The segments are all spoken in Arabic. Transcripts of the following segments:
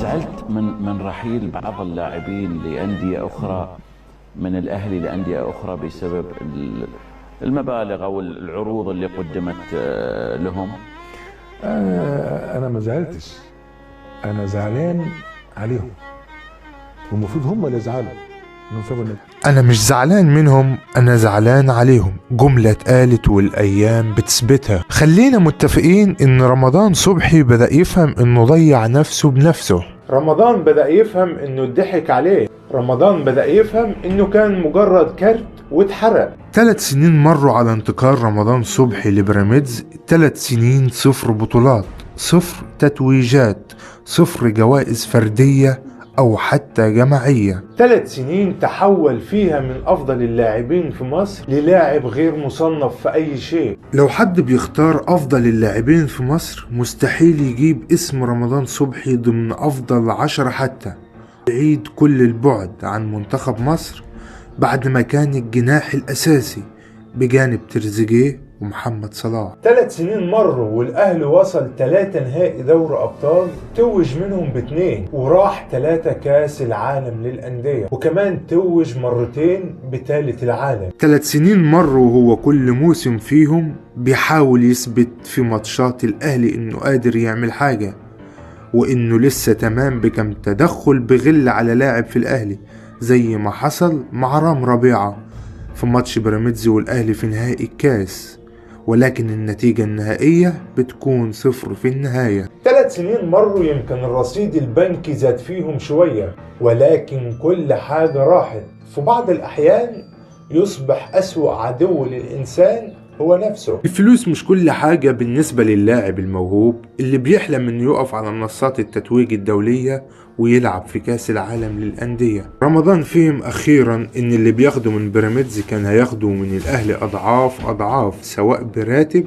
زعلت من رحيل بعض اللاعبين لأندية أخرى، من الأهلي لأندية أخرى، بسبب المبالغ أو العروض اللي قدمت لهم. أنا ما زعلتش، أنا زعلان عليهم، والمفروض هم اللي يزعلوا. أنا مش زعلان منهم، أنا زعلان عليهم. جملة اتقالت والأيام بتثبتها. خلينا متفقين إن رمضان صبحي بدأ يفهم إنه ضيع نفسه بنفسه. رمضان بدأ يفهم إنه اتضحك عليه. رمضان بدأ يفهم إنه كان مجرد كارت واتحرق. 3 سنين مروا على انتقال رمضان صبحي لبيراميدز. 3 سنين 0 بطولات، 0 تتويجات، 0 جوائز فردية أو حتى جماعية. 3 سنين تحول فيها من أفضل اللاعبين في مصر للاعب غير مصنف في أي شيء. لو حد بيختار أفضل اللاعبين في مصر مستحيل يجيب اسم رمضان صبحي ضمن أفضل 10 حتى. بعيد كل البعد عن منتخب مصر بعد ما كان الجناح الأساسي بجانب تريزيجيه ومحمد صلاح. 3 سنين مروا والأهلي وصل 3 نهائي دوري أبطال، توج منهم ب2، وراح 3 كاس العالم للأندية، وكمان توج مرتين بثالث العالم. 3 سنين مروا وهو كل موسم فيهم بيحاول يثبت في ماتشات الأهلي إنه قادر يعمل حاجة، وإنه لسه تمام بكم تدخل بغل على لاعب في الأهلي، زي ما حصل مع رام ربيعة في ماتش بيراميدز والأهلي في نهائي الكاس، ولكن النتيجة النهائية بتكون 0 في النهاية. 3 سنين مروا يمكن الرصيد البنكي زاد فيهم شوية، ولكن كل حاجة راحت. في بعض الأحيان يصبح أسوأ عدو للإنسان هو نفسه. الفلوس مش كل حاجة بالنسبة للاعب الموهوب اللي بيحلم انه يقف على منصات التتويج الدولية ويلعب في كاس العالم للأندية. رمضان فهم أخيرا ان اللي بياخده من بيراميدز كان هياخده من الأهلي أضعاف أضعاف، سواء براتب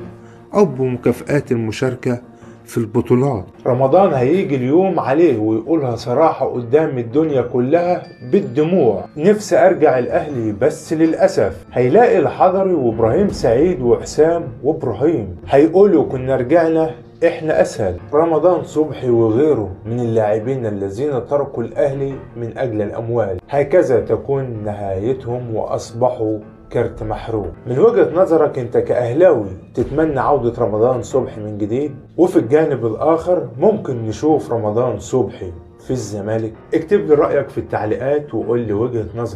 أو بمكافآت المشاركة في البطولات. رمضان هيجي اليوم عليه ويقولها صراحة قدام الدنيا كلها بالدموع: نفسي ارجع الاهلي، بس للأسف هيلاقي الحضري وابراهيم سعيد وحسام وابراهيم هيقولوا كنا رجعنا احنا اسهل. رمضان صبحي وغيره من اللاعبين الذين تركوا الاهلي من اجل الاموال، هكذا تكون نهايتهم واصبحوا كرت محروق. من وجهة نظرك انت كأهلاوي تتمنى عودة رمضان صبحي من جديد؟ وفي الجانب الآخر ممكن نشوف رمضان صبحي في الزمالك؟ اكتب لي رأيك في التعليقات وقول لي وجهة نظرك.